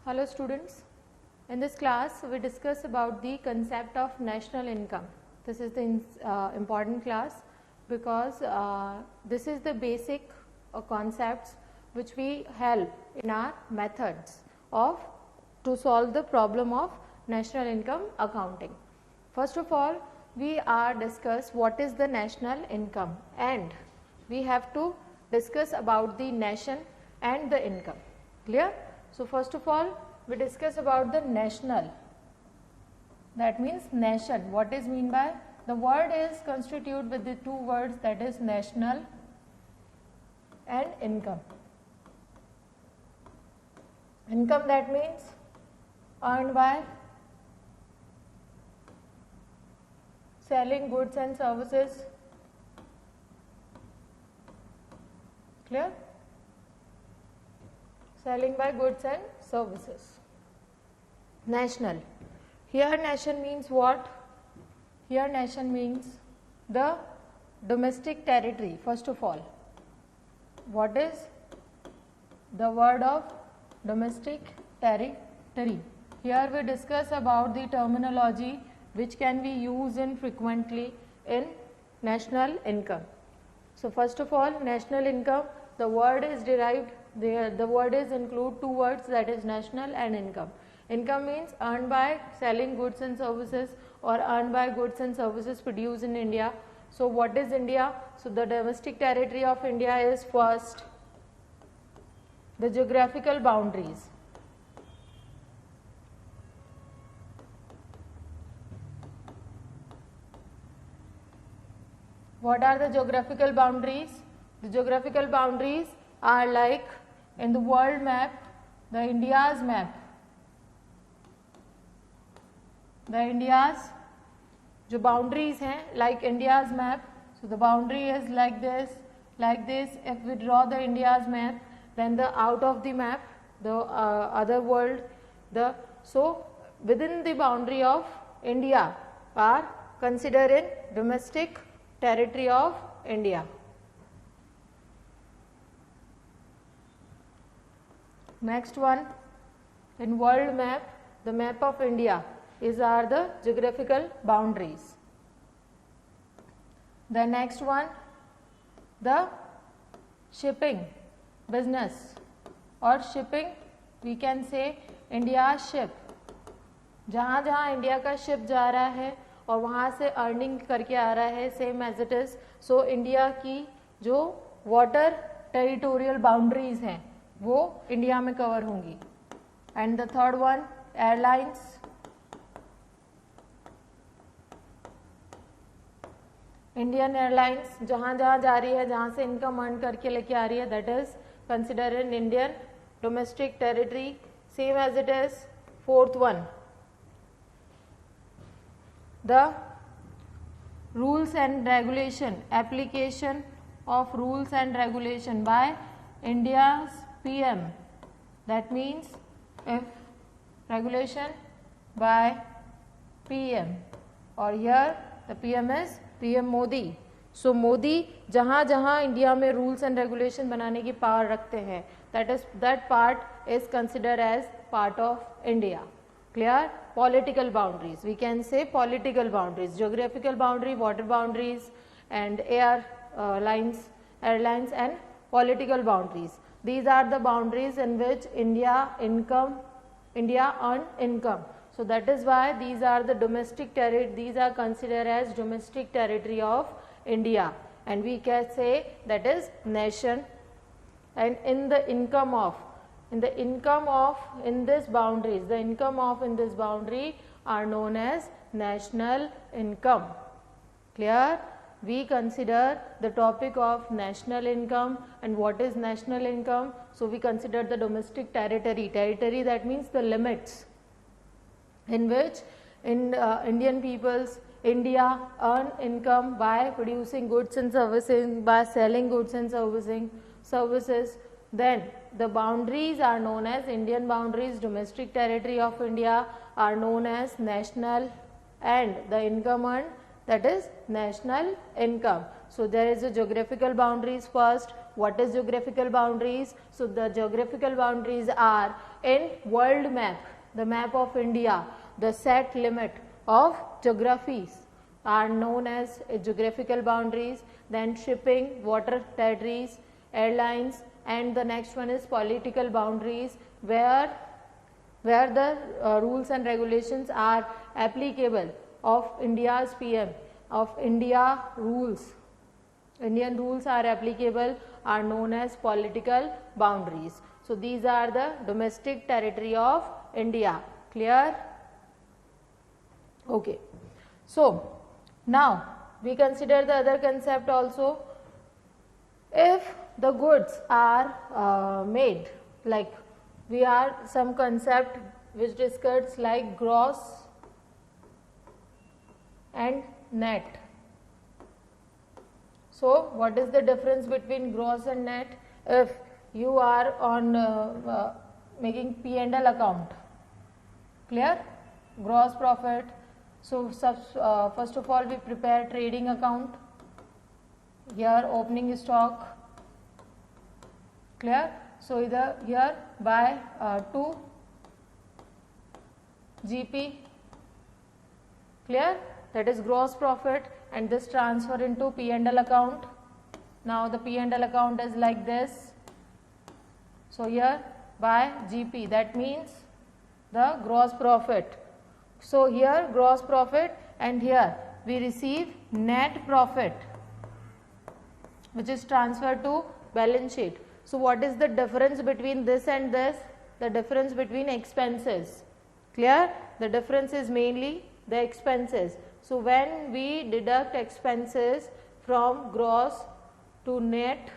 Hello students, in this class we discuss about the concept of national income. This is the important class because this is the basic concepts which we help in our methods of to solve the problem of national income accounting. First of all, we are discuss what is the national income, and we have to discuss about the nation and the income. Clear? So first of all, we discuss about the national. That means nation. What is mean by? The word is constituted with the two words, that is national and income. Income, that means earned by selling goods and services. Clear? Selling by goods and services. National. Here nation means what? Here nation means the domestic territory. First of all, what is the word of domestic territory? Here we discuss about the terminology which can be used in frequently in national income. So first of all, national income, the word is derived, the word is include two words, that is national and income. Income means earned by selling goods and services or earned by goods and services produced in India. So what is India? So the domestic territory of India is first the geographical boundaries. What are the geographical boundaries? The geographical boundaries are like in the world map, the India's map. The India's जो boundaries हैं like India's map. So the boundary is like this, like this. If we draw the India's map, then the out of the map, the other world, so within the boundary of India are considered in domestic territory of India. Next one, in world map, the map of India are the geographical boundaries. The next one, the shipping business or shipping, we can say India's ship. जहाँ जहाँ India का ship जा रहा है और वहाँ से earning करके आ रहा है, same as it is. So India की जो वाटर टेरिटोरियल बाउंड्रीज हैं वो इंडिया में कवर होंगी. And the third one, airlines. Indian airlines जहाँ जहाँ जा रही है, जहाँ से इनकम अर्न करके लेके आ रही है, that is consider in Indian domestic territory, same as it is. Fourth one, the rules and regulation, application of rules and regulation by India's PM. That means if regulation by PM, or here the PM is PM Modi. So Modi जहाँ जहाँ India में rules and regulation बनाने की power रखते हैं, that part is considered as part of India. Clear? Political boundaries, we can say political boundaries, geographical boundary, water boundaries, and airlines and political boundaries. These are the boundaries in which India earn income. So that is why these are the domestic territory, these are considered as domestic territory of India, and we can say that is nation. And in the income of in this boundaries, the income of in this boundary are known as national income. Clear? We consider the topic of national income. And what is national income? So we consider the domestic territory, that means the limits in which Indian peoples, India earn income by producing goods and services, by selling goods and services. Then the boundaries are known as Indian boundaries, domestic territory of India are known as national, and the income earned, that is national income. So there is a geographical boundaries first. What is geographical boundaries? So the geographical boundaries are in world map, the map of India, the set limit of geographies are known as geographical boundaries, then shipping, water territories, airlines, and the next one is political boundaries, where the rules and regulations are applicable of India's PM, of India rules. Indian rules are applicable are known as political boundaries. So these are the domestic territory of India. Clear? Okay. So now we consider the other concept also. If the goods are made, like we are some concept which discussed like gross and net. So what is the difference between gross and net? If you are on making P&L account, clear? Gross profit. So first of all we prepare trading account, here opening stock, clear? So either here by 2 GP, clear? That is gross profit, and this transfer into P&L account. Now the P&L account is like this. So here by GP, that means the gross profit. So here gross profit, and here we receive net profit, which is transferred to balance sheet. So what is the difference between this and this? The difference between expenses. Clear? The difference is mainly the expenses. So when we deduct expenses from gross to net,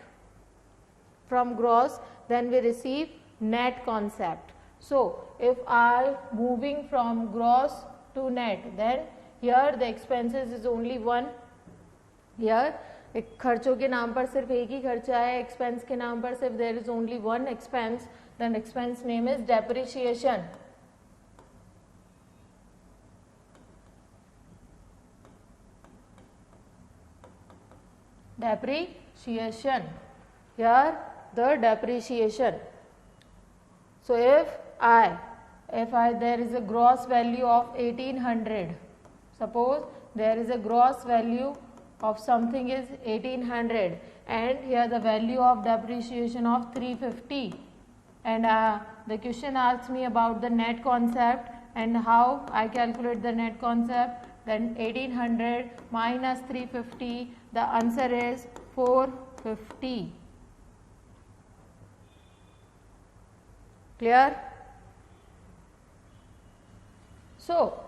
from gross, then we receive net concept. So if I moving from gross to net, then here the expenses is only one. Here एक खर्चों के नाम पर सिर्फ एक ही खर्चा है, expense के नाम पर सिर्फ there is only one expense, then expense name is depreciation. Depreciation. Here the depreciation. So if there is a gross value of 1800, suppose there is a gross value of something is 1800, and here the value of depreciation of 350, and the question asks me about the net concept and how I calculate the net concept. Then 1800 minus 350, the answer is 450. Clear? So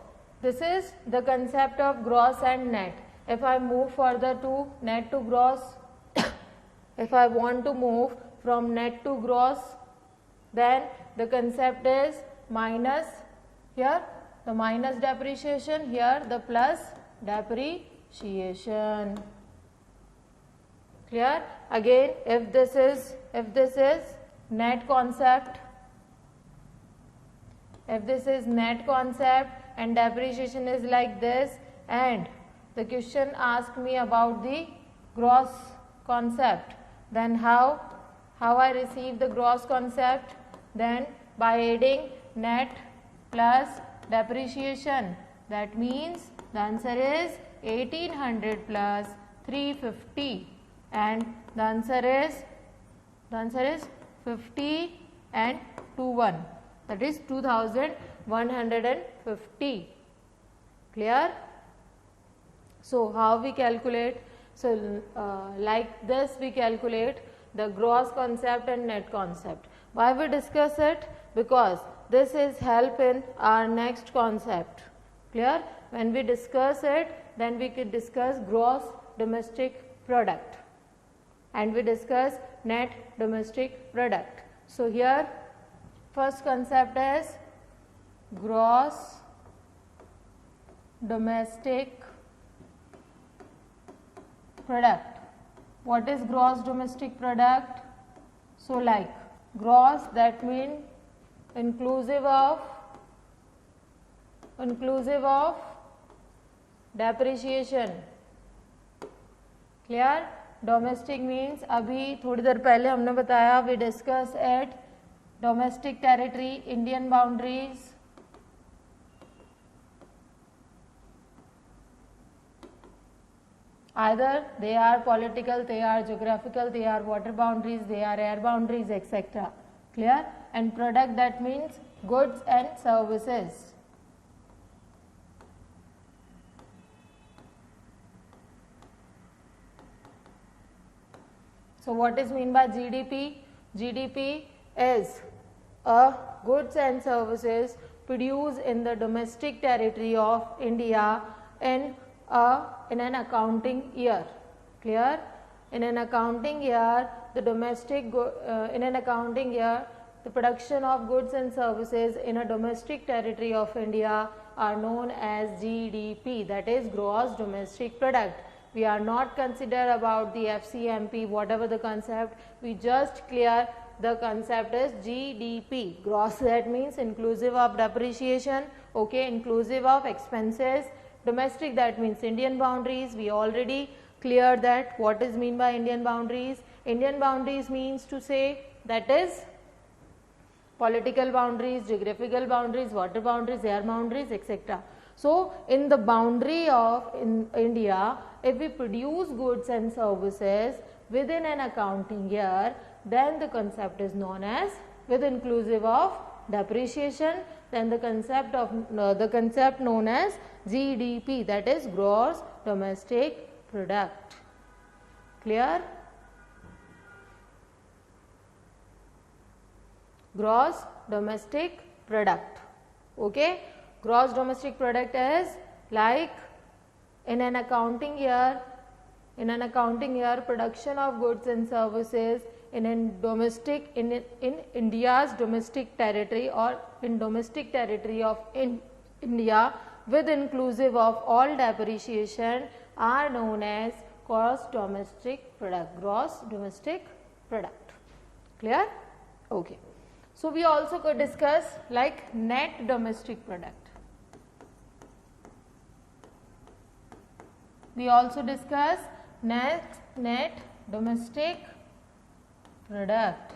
this is the concept of gross and net. If I move further to net to gross, if I want to move from net to gross, then the concept is minus, here the minus depreciation, here the plus depreciation. Clear? Again, if this is net concept, if this is net concept and depreciation is like this, and the question asked me about the gross concept, then how I receive the gross concept? Then by adding net plus depreciation, that means the answer is 1800 plus 350, and the answer is 50 and 21, that is 2150. Clear? So how we calculate? So like this we calculate the gross concept and net concept. Why we discuss it? Because this is help in our next concept. Clear? When we discuss it, then we could discuss gross domestic product, and we discuss net domestic product. So here first concept is gross domestic product. What is gross domestic product? So like gross, that means inclusive of depreciation. Clear? Domestic means अभी थोड़ी देर पहले हमने बताया, we discuss at domestic territory, Indian boundaries, either they are political, they are geographical, they are water boundaries, they are air boundaries, etc. Clear? And product, that means goods and services. So what is mean by GDP? GDP is goods and services produced in the domestic territory of India in an accounting year. Clear? In an accounting year, the production of goods and services in a domestic territory of India are known as GDP, that is gross domestic product. We are not consider about the FCMP, whatever the concept, we just clear the concept is GDP. Gross, that means inclusive of depreciation, okay, inclusive of expenses. Domestic, that means Indian boundaries. We already cleared that. What is mean by Indian boundaries? Indian boundaries means to say that is political boundaries, geographical boundaries, water boundaries, air boundaries, etc. So, in the boundary of India, if we produce goods and services within an accounting year, then the concept is known as, with inclusive of depreciation, then the concept known as GDP, that is gross domestic product. Clear? Gross domestic product. Okay? Gross domestic product is like in an accounting year, production of goods and services in India's domestic territory or in domestic territory of India with inclusive of all depreciation are known as gross domestic product. Gross domestic product. Clear? Okay. So we also could discuss like net domestic product. We also discuss net domestic product.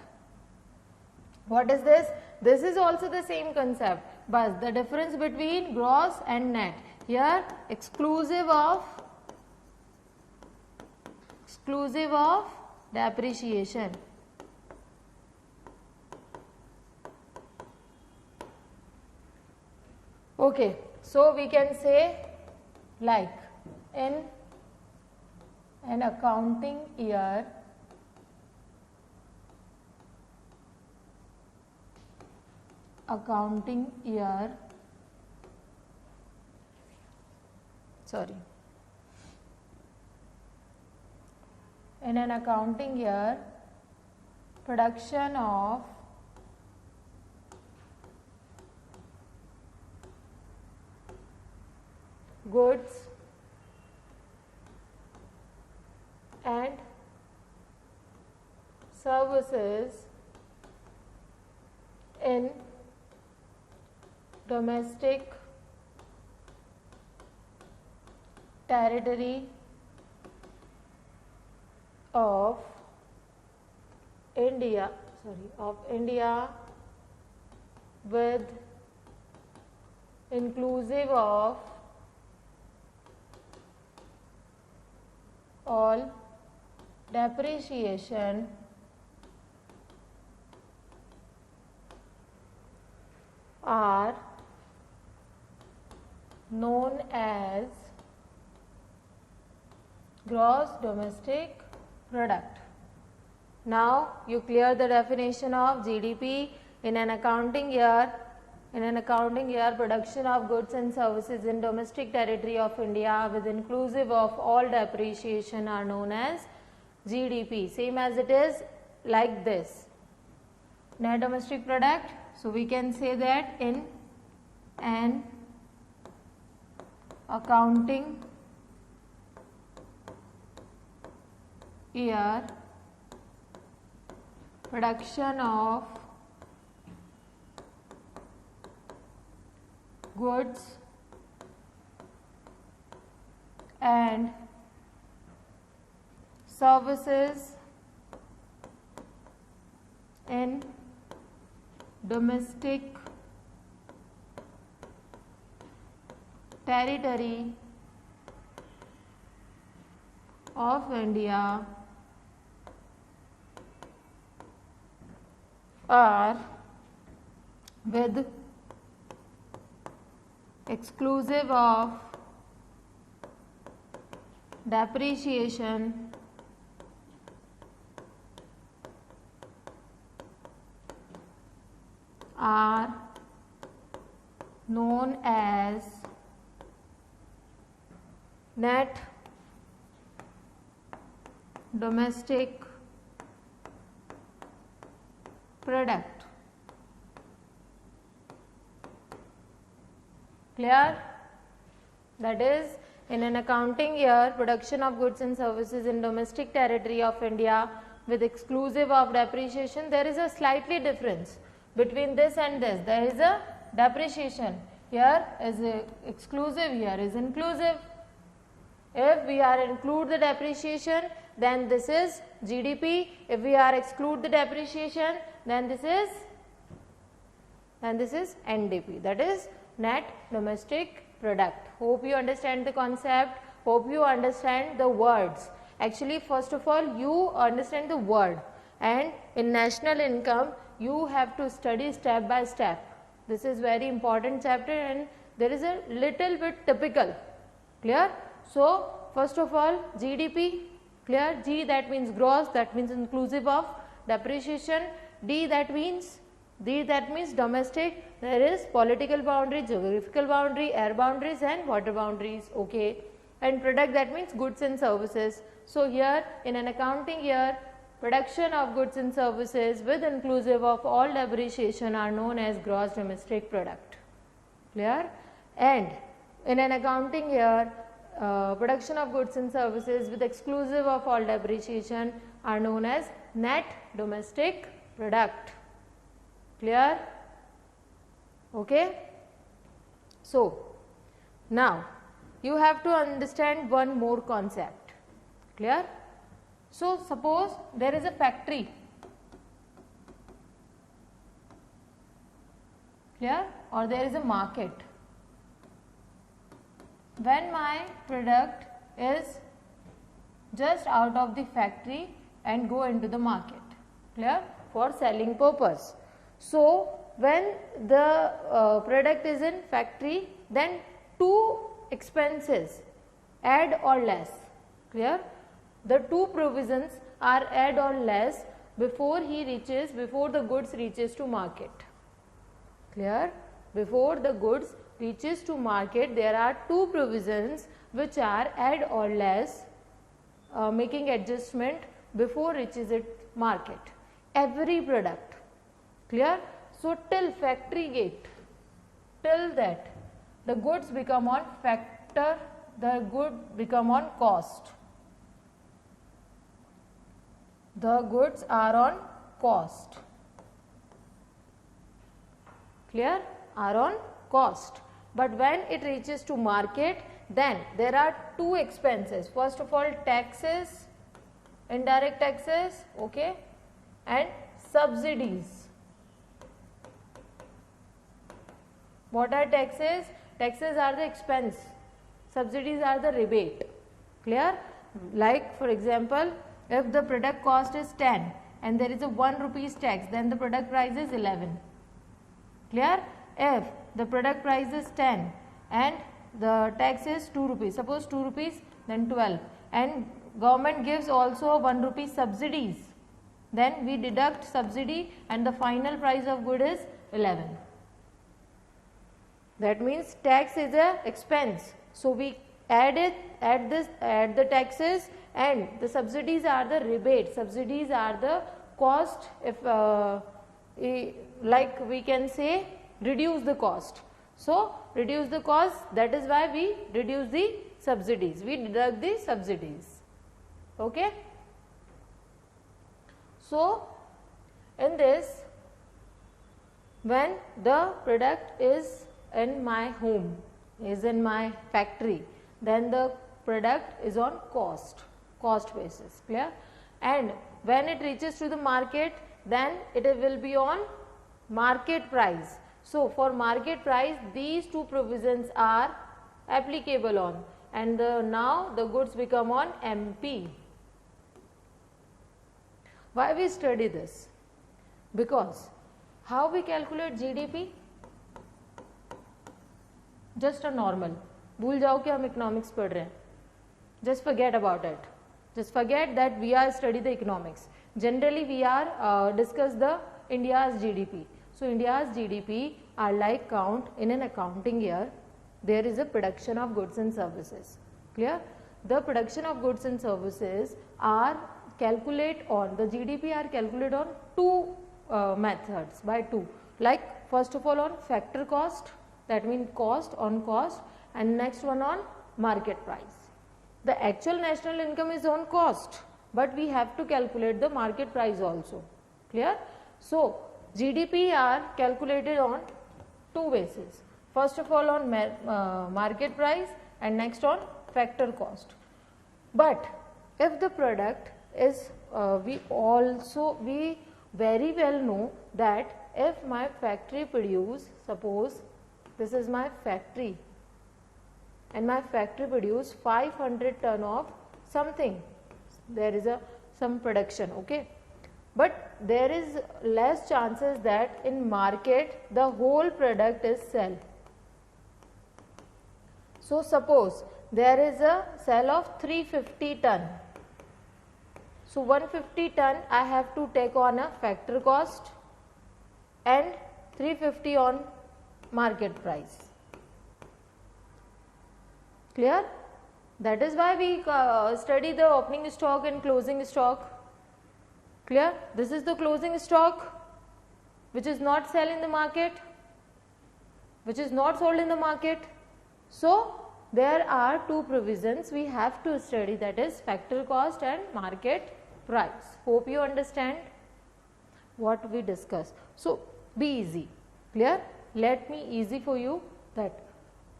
What is this? This is also the same concept, but the difference between gross and net. Here exclusive of depreciation. Okay, so we can say like in an accounting year, in an accounting year, production of goods and services in domestic territory of India with inclusive of all depreciation are known as gross domestic product. Now you clear the definition of GDP. In an accounting year, production of goods and services in domestic territory of India with inclusive of all depreciation are known as GDP. Same as it is like this. Net domestic product. So we can say that in an accounting year, production of goods and services in domestic territory of India are with exclusive of depreciation are known as net domestic product. Clear? That is, in an accounting year, production of goods and services in domestic territory of India with exclusive of depreciation, there is a slightly difference between this and this. There is a depreciation. Here is exclusive, here is inclusive. If we are include the depreciation, then this is GDP. If we are exclude the depreciation, then this is NDP, that is net domestic product. Hope you understand the concept. Hope you understand the words. Actually, first of all, you understand the word, and in national income you have to study step by step. This is very important chapter, and there is a little bit typical. Clear? So, first of all, GDP, clear? G, that means gross, that means inclusive of depreciation. D, that means domestic. There is political boundary, geographical boundary, air boundaries and water boundaries. Okay. And product, that means goods and services. So, here in an accounting year, production of goods and services with inclusive of all depreciation are known as gross domestic product. Clear? And in an accounting year, production of goods and services with exclusive of all depreciation are known as net domestic product. Clear? Okay. So, now you have to understand one more concept. Clear? So, suppose there is a factory. Clear? Or there is a market. When my product is just out of the factory and go into the market, clear, for selling purpose. So, when the product is in factory, then two expenses, add or less, clear. The two provisions are add or less before the goods reaches to market. Clear? Before the goods reaches to market, there are two provisions which are add or less, making adjustment before reaches it market. Every product. Clear? So, till factory gate, till that the goods become on factor, the good become on cost. The goods are on cost. Clear? Are on cost. But when it reaches to market, then there are two expenses. First of all, taxes, indirect taxes, okay, and subsidies. What are taxes? Taxes are the expense. Subsidies are the rebate. Clear? Like for example, if the product cost is 10 and there is a 1 rupees tax, then the product price is 11. Clear? If the product price is 10 and the tax is 2 rupees, suppose 2 rupees, then 12, and government gives also 1 rupee subsidies, then we deduct subsidy and the final price of good is 11. That means tax is a expense. So, we add the taxes, and the subsidies are the rebate. Subsidies are the cost, if like we can say reduce the cost. So, reduce the cost, that is why we reduce the subsidies, we deduct the subsidies. Okay. So, in this, when the product is in my home, is in my factory, then the product is on cost basis, clear. And when it reaches to the market, then it will be on market price. So for market price, these two provisions are applicable on, and now the goods become on MP. Why we study this? Because how we calculate GDP? Just a normal. भूल जाओ कि हम economics पढ़ रहे हैं. Just forget about it. Just forget that we are study the economics. Generally we are discuss the India's GDP. So India's GDP are like count in an accounting year. There is a production of goods and services. Clear? The production of goods and services are calculate on the GDP are calculated on two methods by two. Like first of all on factor cost, that means cost on cost, and next one on market price. The actual national income is on cost, but we have to calculate the market price also. Clear? So GDP are calculated on two bases. First of all on market price and next on factor cost. But if the product is we very well know that if my factory produce, suppose this is my factory and my factory produce 500 ton of something, there is some production, okay, but there is less chances that in market the whole product is sell. So suppose there is a sell of 350 ton. So 150 ton I have to take on a factor cost and 350 on market price. Clear? That is why we study the opening stock and closing stock. Clear? This is the closing stock which is not sell in the market, which is not sold in the market. So there are two provisions we have to study, that is factor cost and market price. Hope you understand what we discuss. So be easy. Clear? Let me easy for you that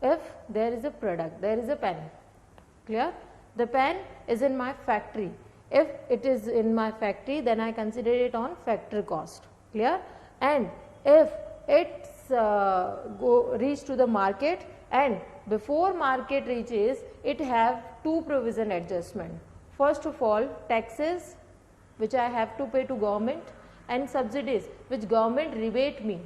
if there is a product, there is a pen. Clear? The pen is in my factory. If it is in my factory, then I consider it on factor cost. Clear? And if it's reach to the market, and before market reaches, it have two provision adjustment. First of all, taxes which I have to pay to government, and subsidies which government rebate me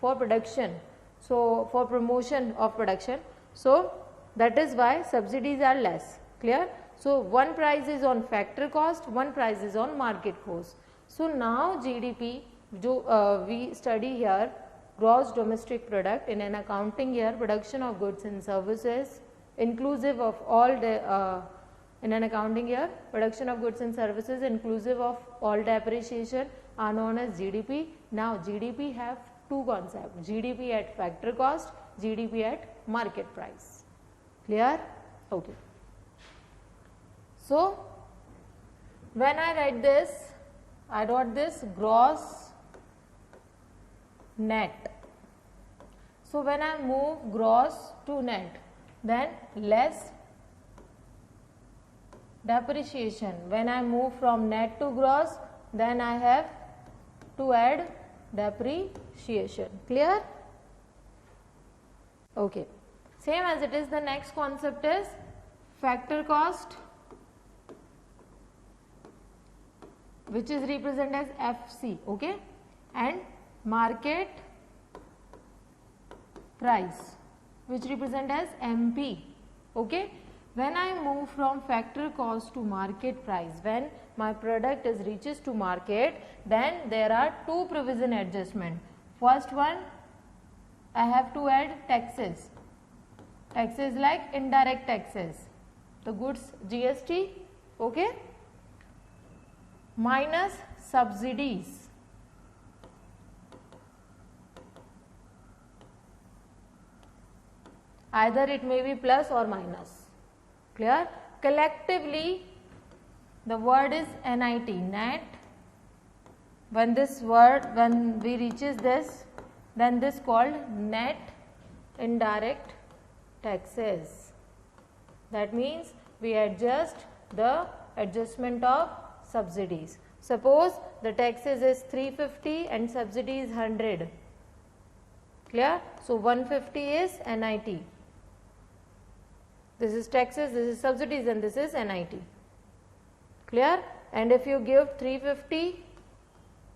for production, so for promotion of production. So that is why subsidies are less. Clear? So one price is on factor cost, one price is on market cost. So now GDP we study here, gross domestic product in an accounting year, production of goods and services inclusive of all the in an accounting year, production of goods and services inclusive of all depreciation are known as GDP. Now GDP have two concepts, GDP at factor cost, GDP at market price. Clear? Okay. So when I write this, I wrote this gross net. So when I move gross to net, then less depreciation. When I move from net to gross, then I have to add depreciation. Clear? Okay. Same as it is, the next concept is factor cost, which is represented as FC, okay, and market price, which represent as MP, okay. When I move from factor cost to market price, when my product is reaches to market, then there are two provision adjustment. First one, I have to add taxes. Taxes like indirect taxes, the goods GST, okay, minus subsidies. Either it may be plus or minus. Clear? Collectively, the word is NIT, net. When this word, when we reaches this, then this called net indirect taxes. That means we adjust the adjustment of subsidies. Suppose the taxes is 350 and subsidy is 100. Clear? So 150 is NIT. This is taxes, this is subsidies, and this is NIT. Clear? And if you give 350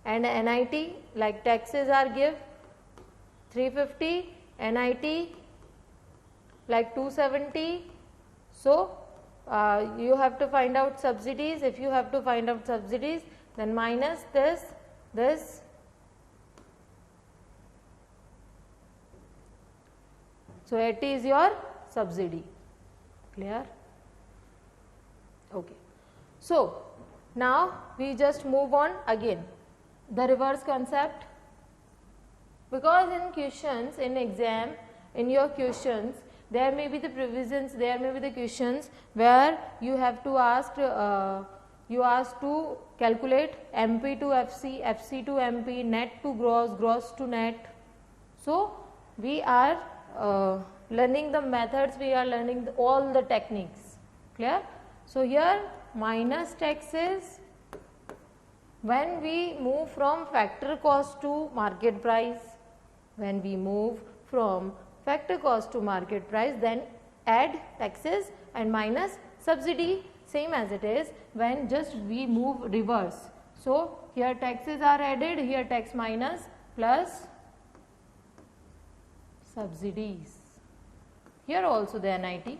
and NIT, like taxes are give 350, NIT like 270. So you have to find out subsidies. If you have to find out subsidies, then minus this. So 80 is your subsidy. Clear? Okay. So now we just move on again. The reverse concept, because in questions, in exam, in your questions, there may be the provisions, there may be the questions where you have to ask, you ask to calculate MP to FC, FC to MP, net to gross, gross to net. So we are learning the methods, we are learning all the techniques. Clear? So here minus taxes when we move from factor cost to market price. When we move from factor cost to market price, then add taxes and minus subsidy, same as it is when just we move reverse. So here taxes are added, here tax minus plus subsidies. Here also the NIT.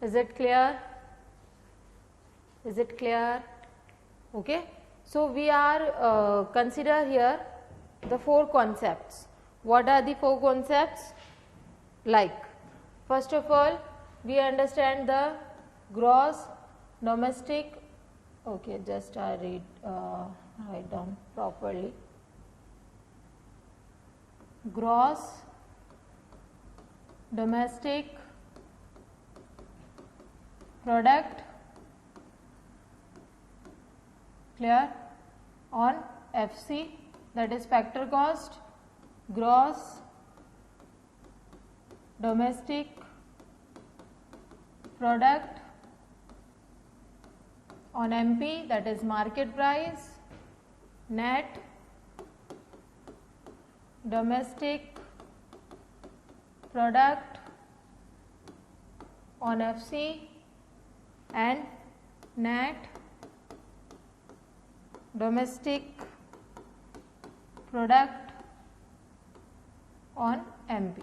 Is it clear? Is it clear? Okay. So we are consider here the four concepts. What are the four concepts? Like, first of all, we understand the gross domestic. Okay, just I write down properly. Gross domestic product, clear, on FC, that is factor cost, gross domestic product on MP, that is market price, net domestic product on FC, and net domestic product on MP.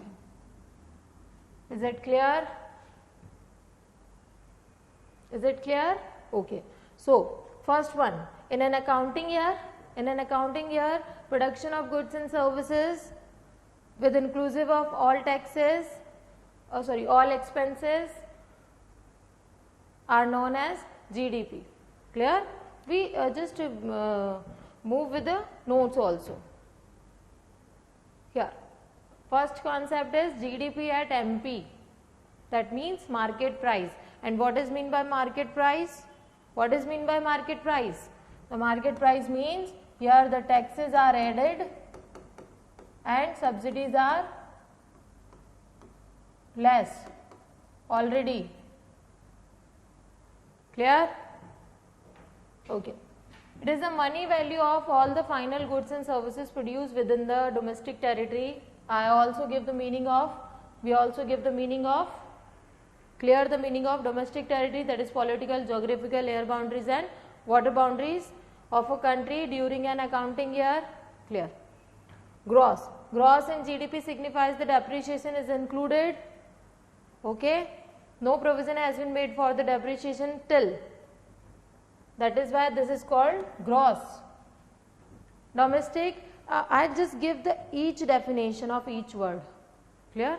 Is it clear? Is it clear? Okay. So first one, in an accounting year, production of goods and services with inclusive of all taxes, all expenses are known as GDP. Clear? We just move with the notes also. Here, first concept is GDP at MP. That means market price. And what is mean by market price? What is mean by market price? The market price means here the taxes are added and subsidies are less already. Clear? Okay. It is the money value of all the final goods and services produced within the domestic territory. I also give the meaning of, we also give the meaning of, clear the meaning of domestic territory, that is political, geographical, air boundaries and water boundaries of a country during an accounting year. Clear. Gross. Gross in GDP signifies the depreciation is included. Okay. No provision has been made for the depreciation till. That is why this is called gross. Domestic, I just give the each definition of each word. Clear?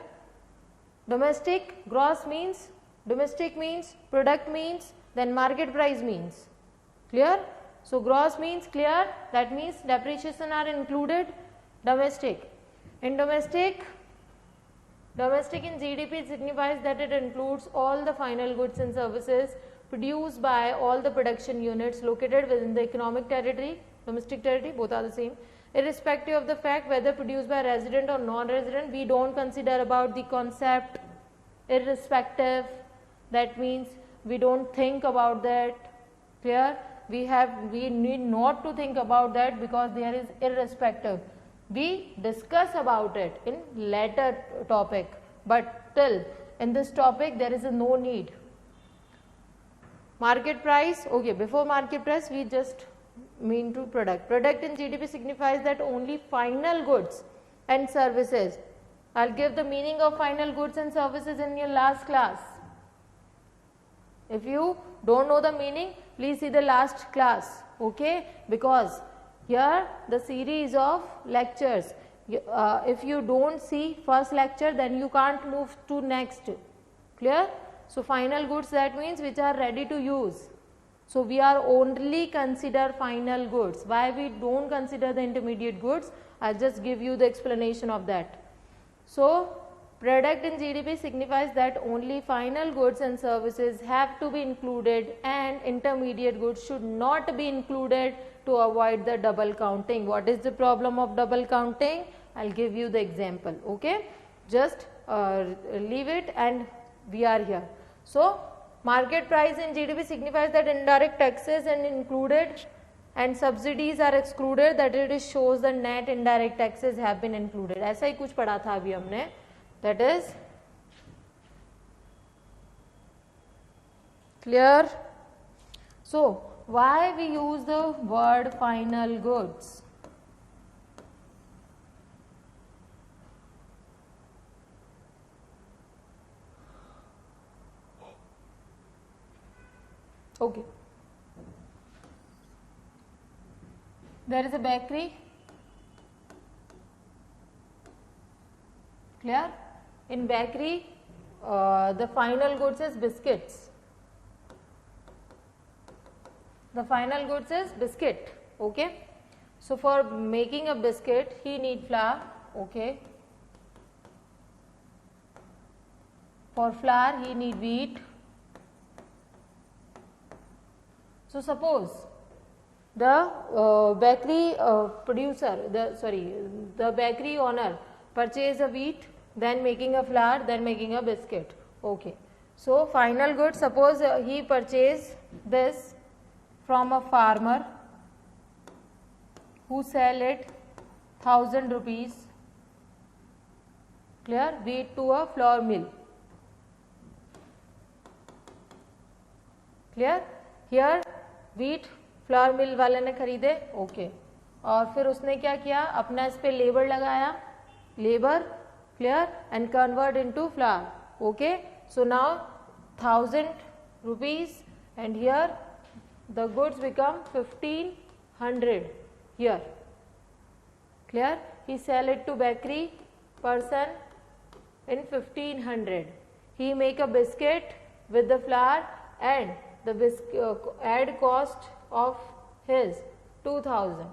Domestic, gross means, domestic means, product means, then market price means. Clear? So gross means clear, that means depreciation are included. Domestic. In domestic in GDP signifies that it includes all the final goods and services produced by all the production units located within the economic territory, domestic territory, both are the same. Irrespective of the fact whether produced by resident or non-resident, we don't consider about the concept irrespective. That means we don't think about that. Clear? We need not to think about that because there is irrespective. We discuss about it in later topic, but till in this topic there is a no need. Market price, okay, before market price we just mean to product. Product in GDP signifies that only final goods and services. I'll give the meaning of final goods and services in your last class. If you don't know the meaning, please see the last class, okay, because here the series of lectures, if you don't see first lecture then you can't move to next. Clear? So final goods, that means which are ready to use. So we are only consider final goods. Why we don't consider the intermediate goods? I'll just give you the explanation of that. So product in GDP signifies that only final goods and services have to be included and intermediate goods should not be included to avoid the double counting. What is the problem of double counting? I'll give you the example, okay. Just leave it and we are here. So market price in GDP signifies that indirect taxes and included and subsidies are excluded, that it shows the net indirect taxes have been included. ऐसा ही कुछ पढ़ा था अभी हमने, that is clear. So why we use the word final goods? Okay, there is a bakery. Clear? In bakery, the final goods is biscuits. The final goods is biscuit, okay. So for making a biscuit, he need flour, okay. For flour, he need wheat. So suppose the bakery producer, the bakery owner purchase a wheat, then making a flour, then making a biscuit, okay. So final good, suppose he purchase this from a farmer who sell it 1000 rupees, clear, wheat to a flour mill, clear. Here wheat flour mill वाले ने खरीदे, okay, और फिर उसने क्या किया, अपना इस पे लेबर लगाया, labour, clear, and convert into flower, okay. So now 1000 rupees and here the goods become 1500 here, clear. He sell it to bakery person in 1500. He make a biscuit with the flour and the add cost of his 2000,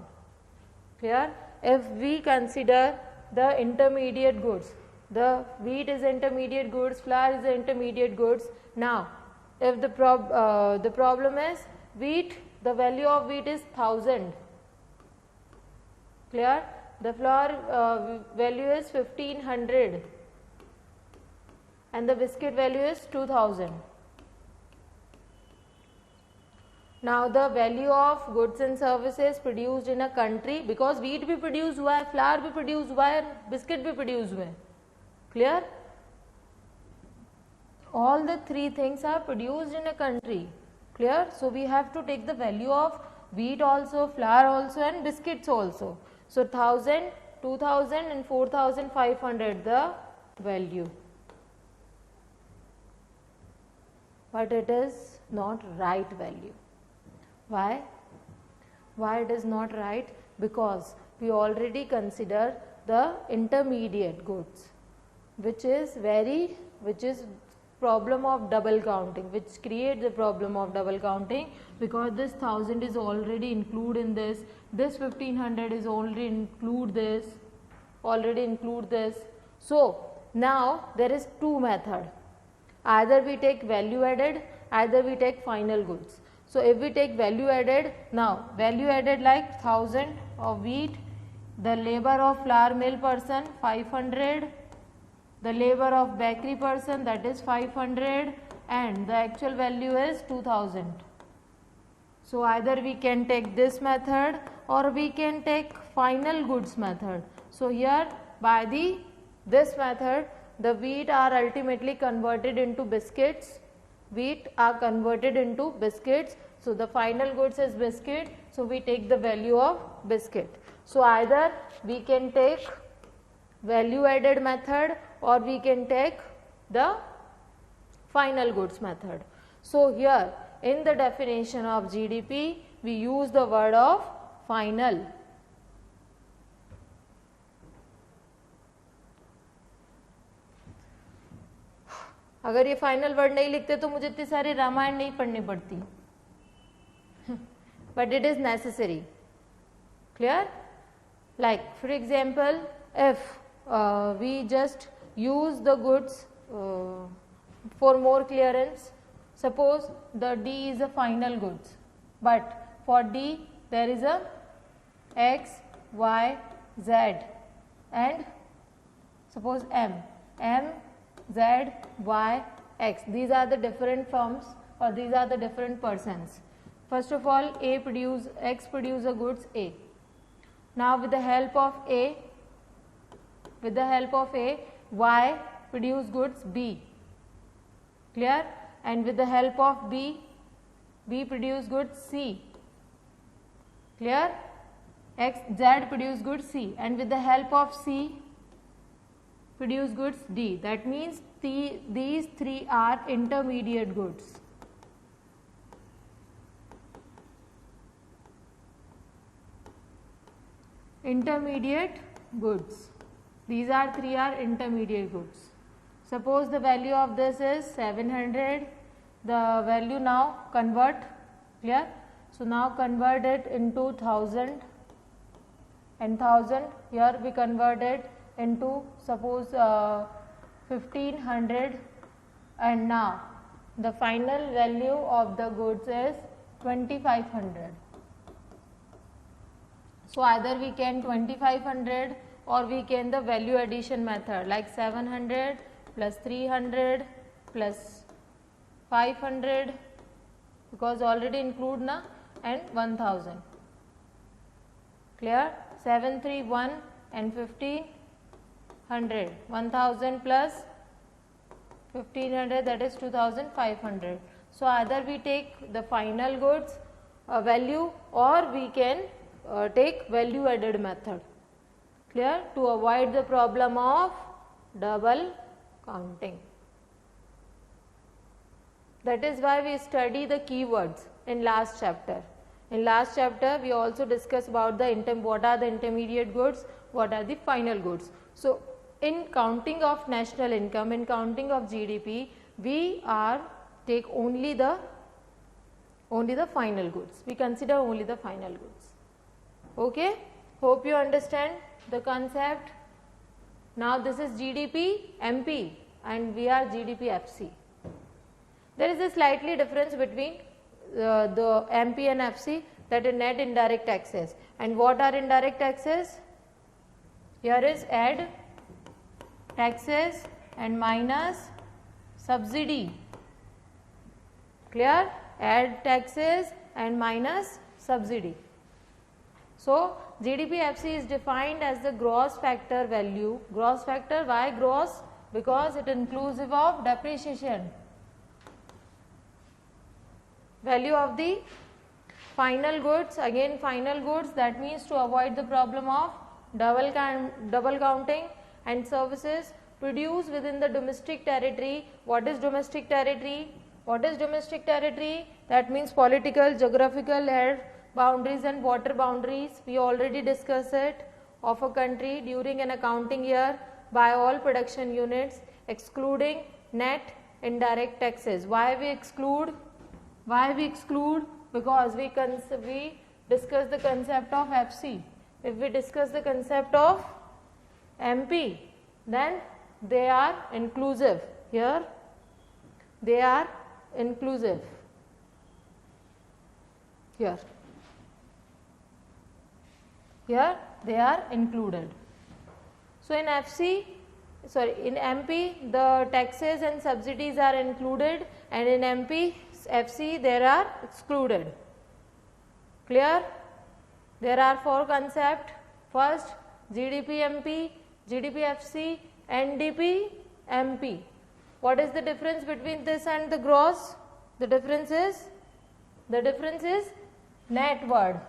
clear. If we consider the intermediate goods, the wheat is intermediate goods, flour is intermediate goods. Now if the problem is wheat, the value of wheat is 1000, clear. The flour value is 1500 and the biscuit value is 2000. Now the value of goods and services produced in a country, because wheat भी produce हुआ है, flour भी produce हुआ है, biscuit भी produce हुए हैं, clear. All the three things are produced in a country, clear. So we have to take the value of wheat also, flour also and biscuits also. So 1000, 2000 and 4500 the value, but it is not right value. Why? Why it is not right? Because we already consider the intermediate goods, which is problem of double counting, which creates the problem of double counting, because this 1000 is already included in this 1500 is already include this. So now there is two method, either we take value added, either we take final goods. So if we take value added, now value added like 1000 of wheat, the labor of flour mill person 500, the labor of bakery person, that is 500, and the actual value is 2000. So either we can take this method or we can take final goods method. So here by this method the wheat are ultimately converted into biscuits. Wheat are converted into biscuits. So the final goods is biscuit. So we take the value of biscuit. So either we can take value added method or we can take the final goods method. So here in the definition of GDP we use the word of final. अगर ये final word नहीं लिखते तो मुझे इतनी सारी रामायण नहीं पढ़नी पड़ती, but it is necessary. Clear? Like for example, if we just use the goods for more clearance, suppose the D is a final goods, but for D there is a X, Y, Z and suppose M, Z, Y, X. These are the different firms or these are the different persons. First of all, X produce the goods A. Now with the help of A, Y produce goods B. Clear? And with the help of B produce goods C. Clear? Z produce goods C, and with the help of C produce goods D. That means these three are intermediate goods. Intermediate goods. These three are intermediate goods. Suppose the value of this is 700. The value now convert. Clear? So now convert it into 1000 and 1000. Here we convert it into suppose 1500, and now the final value of the goods is 2500. So either we can 2500 or we can the value addition method, like 700 plus 300 plus 500 because already include na, and 1000. Clear? 731 and 1500. 1000 plus 1500, that is 2500. So either we take the final goods value or we can take value added method. Clear? To avoid the problem of double counting. That is why we study the keywords in last chapter. In last chapter we also discuss about the what are the intermediate goods, what are the final goods. So in counting of national income, in counting of GDP, we take only the final goods. We consider only the final goods. Okay? Hope you understand the concept. Now this is GDP MP and we are GDP FC. There is a slightly difference between the MP and FC, that is net indirect taxes. And what are indirect taxes? Here is add taxes and minus subsidy. Clear? Add taxes and minus subsidy. So GDP FC is defined as the gross factor value. Gross factor, why gross? Because it inclusive of depreciation. Value of the final goods, again final goods, that means to avoid the problem of double counting, and services produced within the domestic territory. What is domestic territory? What is domestic territory? That means political, geographical air boundaries and water boundaries. We already discussed it, of a country during an accounting year by all production units excluding net indirect taxes. Why we exclude? Because we discuss the concept of FC. If we discuss the concept of MP, then they are inclusive. Here they are inclusive. Here they are included. So in FC, sorry, in MP the taxes and subsidies are included, and in MP FC there are excluded. Clear? There are four concepts. First, GDP MP, GDP FC, NDP MP. What is the difference between this and the gross? The difference is net word.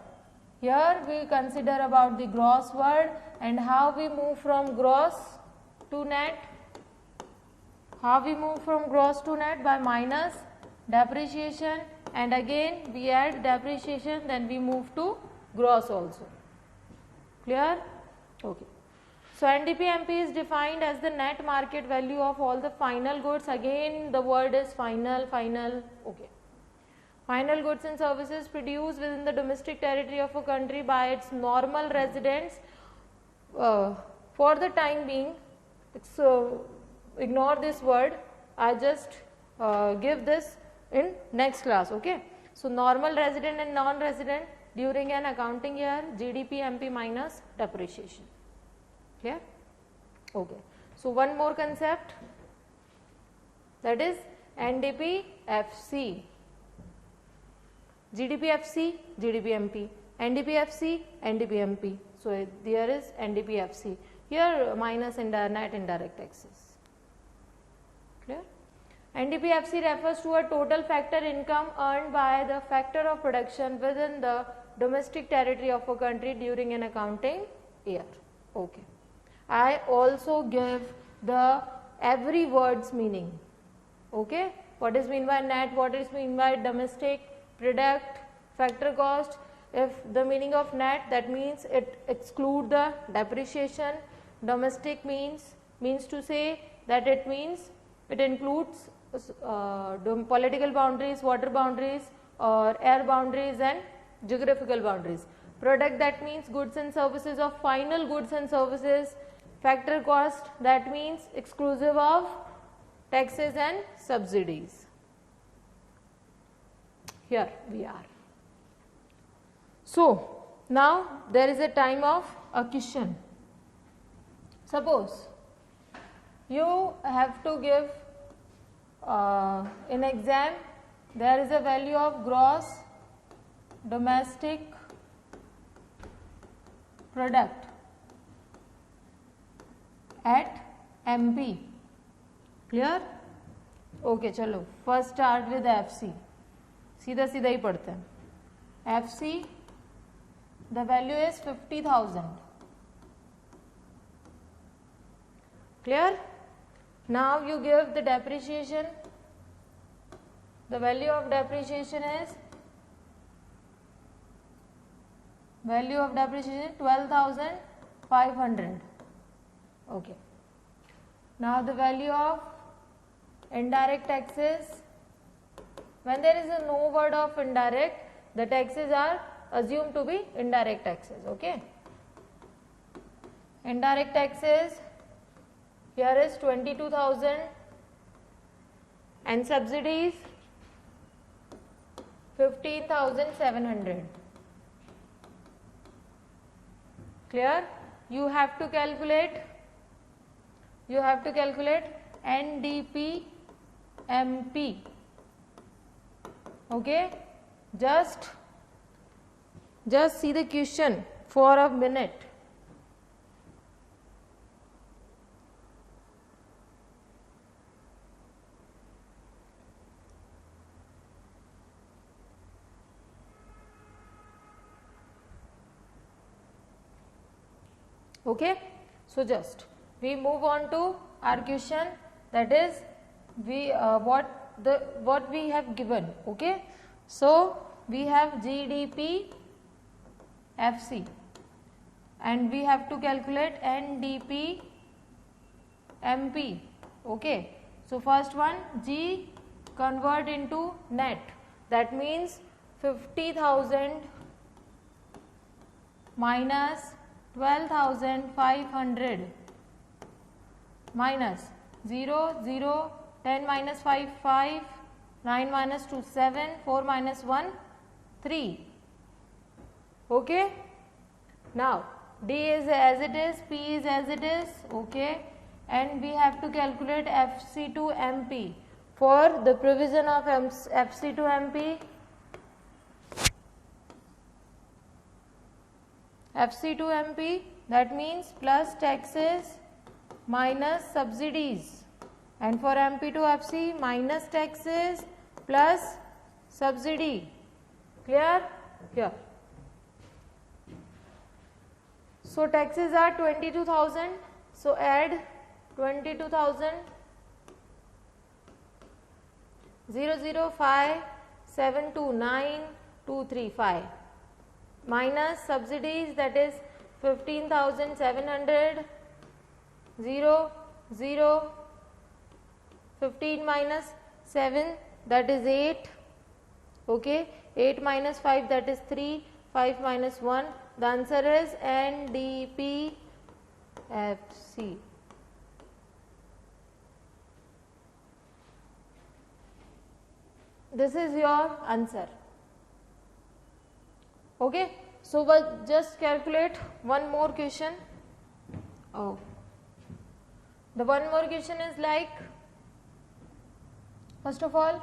Here we consider about the gross word and how we move from gross to net. How we move from gross to net? By minus depreciation, and again we add depreciation, then we move to gross also. Clear? Okay. So NDP MP is defined as the net market value of all the final goods. Again the word is final. Okay. Final goods and services produced within the domestic territory of a country by its normal residents. For the time being, so ignore this word. I just give this in next class. Okay. So normal resident and non-resident during an accounting year, GDP MP minus depreciation. Clear? Okay. So one more concept, that is NDP FC. GDP FC, GDP MP, NDP FC, NDP MP. So there is NDP FC. Here minus net indirect taxes. Clear? NDP FC refers to a total factor income earned by the factor of production within the domestic territory of a country during an accounting year. Okay. I also give the every word's meaning. Okay. What is mean by net? What is mean by domestic? Product, factor cost. If the meaning of net, that means it exclude the depreciation. Domestic means to say that it means it includes political boundaries, water boundaries, or air boundaries and geographical boundaries. Product, that means goods and services of final goods and services. Factor cost, that means exclusive of taxes and subsidies. Here we are. So now there is a time of a question. Suppose you have to give in exam, there is a value of gross domestic product at MP. Clear? Okay, चलो first start with FC. सीधा ही पढ़ते हैं. FC, the value is 50,000. Clear? Now you give the depreciation. The value of depreciation is 12,500. Okay. Now the value of indirect taxes. When there is no word of indirect, the taxes are assumed to be indirect taxes. Okay. Indirect taxes, here is 22,000, and subsidies 15,700. Clear? You have to calculate NDP MP. Okay, just see the question for a minute. Okay, so just we move on to our question, that is what we have given. Okay, so we have GDP FC and we have to calculate NDP MP. Okay, so first one, G convert into net, that means 50,000 minus 12,500 minus 0, 0, 10 minus 5, 5, 9 minus 2, 7, 4 minus 1, 3. Okay. Now D is as it is, P is as it is. Okay. and we have to calculate FC2MP. For the provision of FC2MP, that means plus taxes minus subsidies, and for MP2FC minus taxes plus subsidy. Clear? Here. So taxes are 22,000. So add 22,000 005729235 minus subsidies, that is 15,700 15 minus 7, that is 8. Okay, 8 minus 5, that is 3, 5 minus 1. The answer is NDPFC. This is your answer. Okay, so we'll just calculate one more question. Oh, the one more question is like, first of all,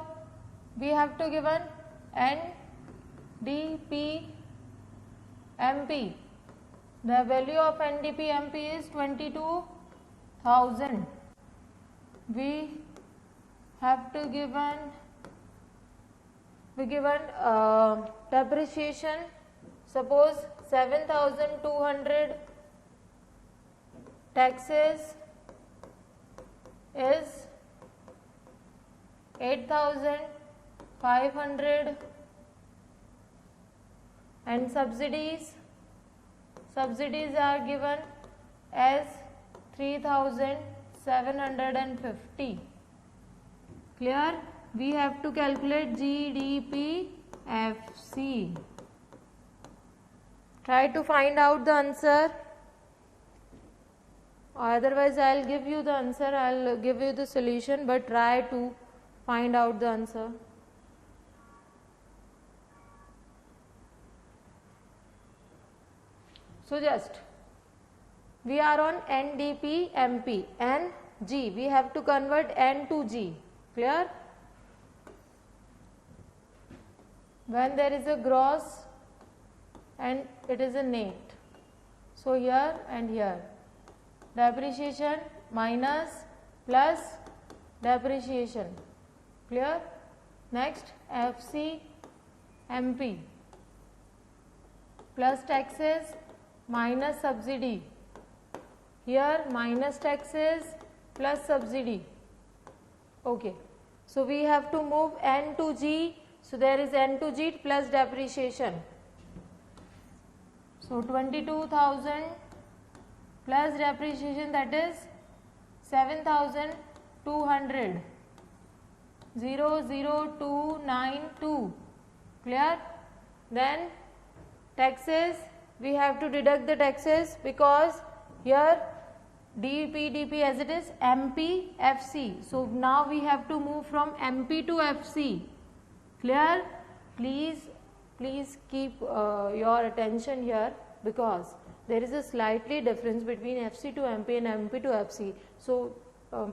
we have to given NDPMP. The value of NDPMP is 22,000. We have to given depreciation, suppose 7,200, taxes is 8,500, and subsidies are given as 3,750. Clear? We have to calculate GDPFC. Try to find out the answer, otherwise I will give you the answer, I will give you the solution, but try to find out the answer. So just, we are on NDPMP, and G, we have to convert N to G. Clear? When there is a gross and it is a net, so here and here, depreciation minus plus depreciation. Clear? Next, FCMP, plus taxes minus subsidy. Here minus taxes plus subsidy. Okay, so we have to move N to G. So there is N to G plus depreciation. So 22,000 plus depreciation, that is 7,200, 00292. Clear? Then taxes, we have to deduct the taxes because here DP as it is MP FC. So now we have to move from MP to FC. Clear? Please keep your attention here, because there is a slightly difference between FC to MP and MP to FC. So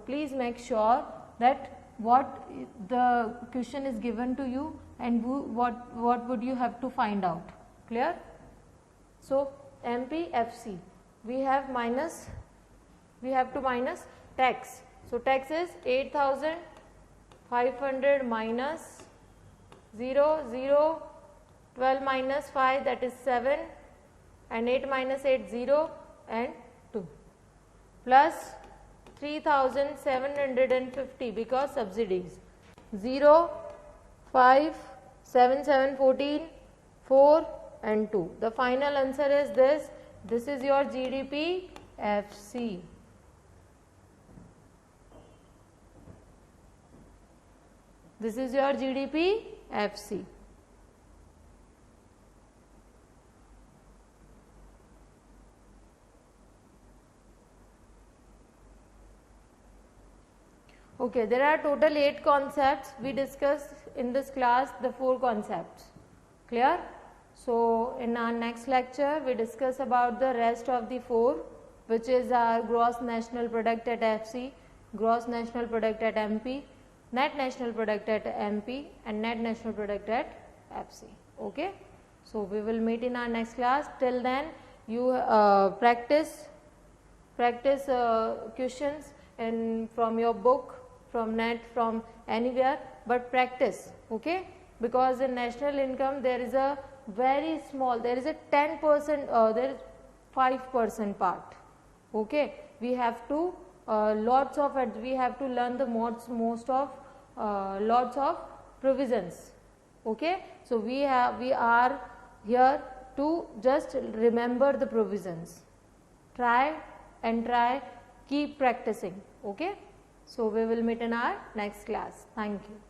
please make sure that what the question is given to you and what would you have to find out. Clear? So MP FC, we have to minus tax. So tax is 8,500 minus 12 minus 5, that is 7, and 8 minus 8, 0 and 2, plus 3,750 because subsidies, 0, 5, 7, 7, 14, 4 and 2. The final answer is this. This is your GDPFC. This is your GDPFC. Okay, there are total 8 concepts. We discussed in this class the 4 concepts. Clear? So in our next lecture we discuss about the rest of the 4 which is our gross national product at FC, gross national product at MP, net national product at MP, and net national product at FC. Okay, so we will meet in our next class. Till then, you practice questions from your book, from net, from anywhere, but practice. Okay, because in national income there is a very small, there is a 10%, there is 5% part. Okay, we have to we have to learn the most of lots of provisions. Okay, so we are here to just remember the provisions. Try, keep practicing. Okay, so we will meet in our next class. Thank you.